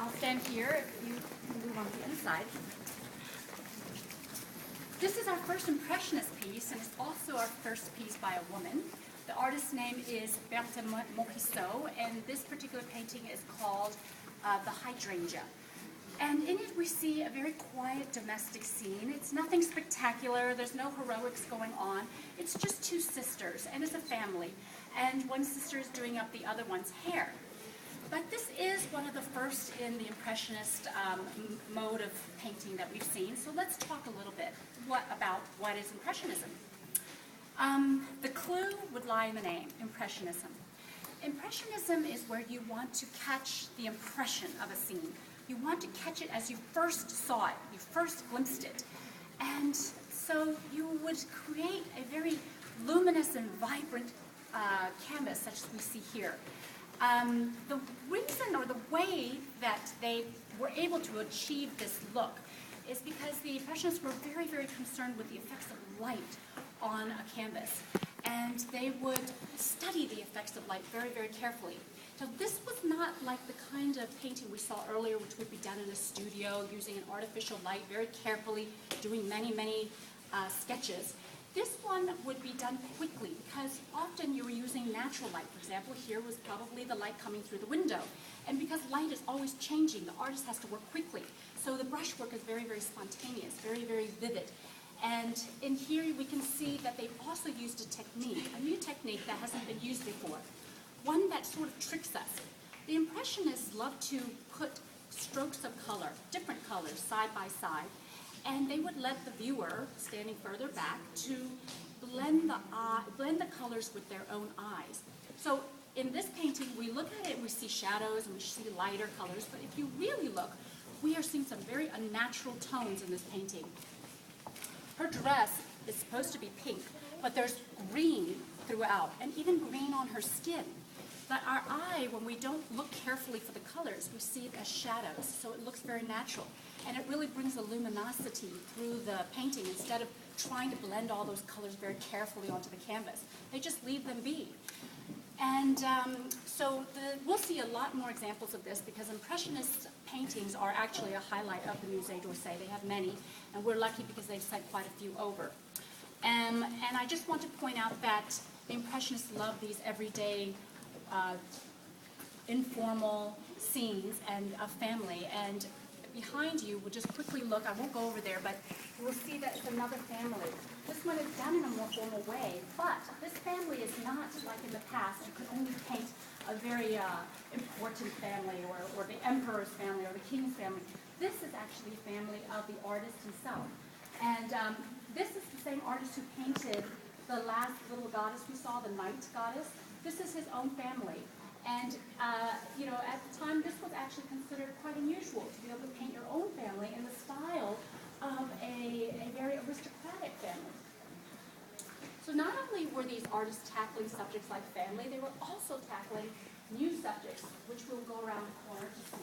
I'll stand here if you move on the inside. This is our first Impressionist piece, and it's also our first piece by a woman. The artist's name is Berthe Morisot, and this particular painting is called The Hydrangea. And in it we see a very quiet domestic scene. It's nothing spectacular, there's no heroics going on. It's just two sisters, and it's a family. And one sister is doing up the other one's hair. But this is one of the first in the Impressionist mode of painting that we've seen. So let's talk a little bit about what is Impressionism. The clue would lie in the name, Impressionism. Impressionism is where you want to catch the impression of a scene. You want to catch it as you first saw it, you first glimpsed it. And so you would create a very luminous and vibrant canvas, such as we see here. The reason or the way that they were able to achieve this look is because the Impressionists were very, very concerned with the effects of light on a canvas. And they would study the effects of light very, very carefully. So this was not like the kind of painting we saw earlier, which would be done in a studio using an artificial light very carefully, doing many, many sketches. This one would be done quickly because often you were using natural light. For example, here was probably the light coming through the window. And because light is always changing, the artist has to work quickly. So the brushwork is very, very spontaneous, very, very vivid. And in here we can see that they've also used a new technique that hasn't been used before. One that sort of tricks us. The Impressionists love to put strokes of color, different colors, side by side, and they would let the viewer, standing further back, to blend the colors with their own eyes. So in this painting, we look at it and we see shadows and we see lighter colors, but if you really look, we are seeing some very unnatural tones in this painting. Her dress is supposed to be pink, but there's green throughout, and even green on her skin. But our eye, when we don't look carefully for the colors, we see it as shadows, so it looks very natural. And it really brings a luminosity through the painting instead of trying to blend all those colors very carefully onto the canvas. They just leave them be. And we'll see a lot more examples of this because Impressionist paintings are actually a highlight of the Musée d'Orsay. They have many, and we're lucky because they've sent quite a few over. And I just want to point out that the Impressionists love these everyday informal scenes and a family. And behind you, we'll just quickly look, I won't go over there, but we'll see that it's another family. This one is done in a more formal way, but this family is not like in the past. You could only paint a very important family or the emperor's family or the king's family. This is actually a family of the artist himself. And this is the same artist who painted the last little goddess we saw, the night goddess. This is his own family. And, at the time, this was actually considered quite unusual to be able to paint your own family in the style of a very aristocratic family. So not only were these artists tackling subjects like family, they were also tackling new subjects, which we'll go around the corner to see.